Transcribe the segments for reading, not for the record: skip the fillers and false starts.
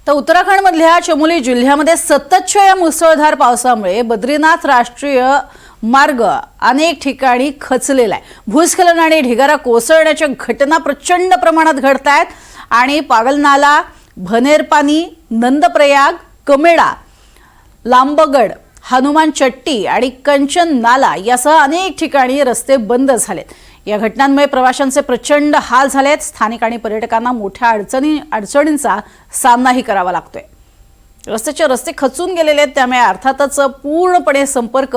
तर उत्तराखंडमधल्या चमोली जिल्ह्यामध्ये सततच्या या मुसळधार पावसामुळे बद्रीनाथ राष्ट्रीय मार्ग अनेक ठिकाणी खचलेला आहे। भूस्खलन आणि ढिगारा कोसळण्याच्या घटना प्रचंड प्रमाणात घडत आहेत आणि पागलनाला, भनेरपानी, नंदप्रयाग, कमेडा, लांबगड, हनुमान चट्टी आणि कंचन नाला यासह अनेक ठिकाणी रस्ते बंद झालेत। या घटनांमुळे प्रवाशांचे प्रचंड हाल झालेत। स्थानिक आणि पर्यटकांना मोठ्या अडचणींचा सामनाही करावा लागतोय। रस्ते खचून गेलेले आहेत, त्यामुळे अर्थातच पूर्णपणे संपर्क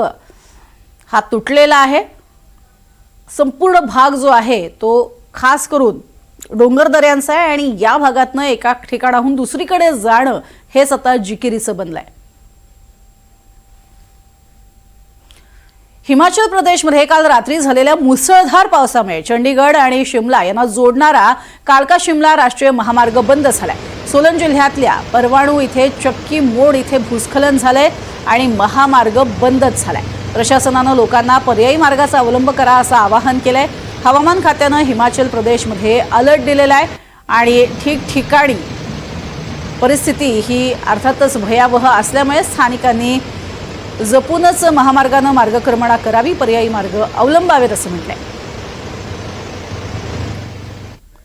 हा तुटलेला आहे। संपूर्ण भाग जो आहे तो खास करून डोंगर दऱ्यांचा आहे आणि या भागातनं एका ठिकाणाहून दुसरीकडे जाणं हेच आता जिकिरीचं बनलंय। हिमाचल प्रदेशमध्ये काल रात्री झालेल्या मुसळधार पावसामुळे चंडीगड आणि शिमला यांना जोडणारा कालका शिमला राष्ट्रीय महामार्ग बंद झालाय। सोलन जिल्ह्यातल्या परवाणू इथे चक्की मोड इथे भूस्खलन झालंय आणि महामार्ग बंदच झालाय। प्रशासनानं लोकांना पर्यायी मार्गाचा अवलंब करा असं आवाहन केलंय। हवामान खात्यानं हिमाचल प्रदेशमध्ये अलर्ट दिलेला आहे आणि ठिकठिकाणी परिस्थिती ही अर्थातच भयावह असल्यामुळे स्थानिकांनी जपूनच महामार्गानं मार्गक्रमणा करावी, पर्यायी मार्ग अवलंबावेत असं म्हटलंय।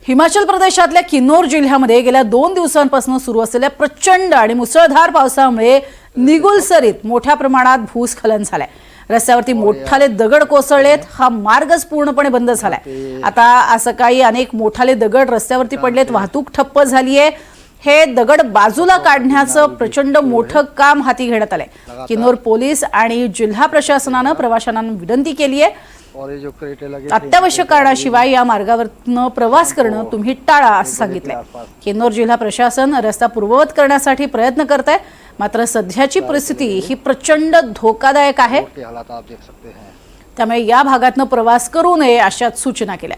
हिमाचल प्रदेशातल्या किन्नौर जिल्ह्यामध्ये गेल्या 2 दिवसांपासून सुरू असलेल्या प्रचंड आणि मुसळधार पावसामुळे निगुलसरीत मोठ्या प्रमाणात भूस्खलन झालंय। रस्त्यावरती मोठाले दगड कोसळलेत, हा मार्गच पूर्णपणे बंद झालाय। आता आज सकाळी अनेक मोठाले दगड रस्त्यावरती पडलेत, वाहतूक ठप्प झालीये। हे दगड बाजूला काढण्याचं प्रचंड मोठं काम हाती घेण्यात आलंय। किन्नौर पोलीस आणि जिल्हा प्रशासनानं प्रवाशांना विनंती केली आहे अत्यावश्यक कारणाशिवाय या मार्गावरनं प्रवास करणं तुम्ही टाळा असं सांगितलंय। किन्नौर जिल्हा प्रशासन रस्ता पूर्ववत करण्यासाठी प्रयत्न करत आहे, मात्र सध्याची परिस्थिती ही प्रचंड धोकादायक आहे, त्यामुळे या भागातनं प्रवास करू नये अशा सूचना केल्या।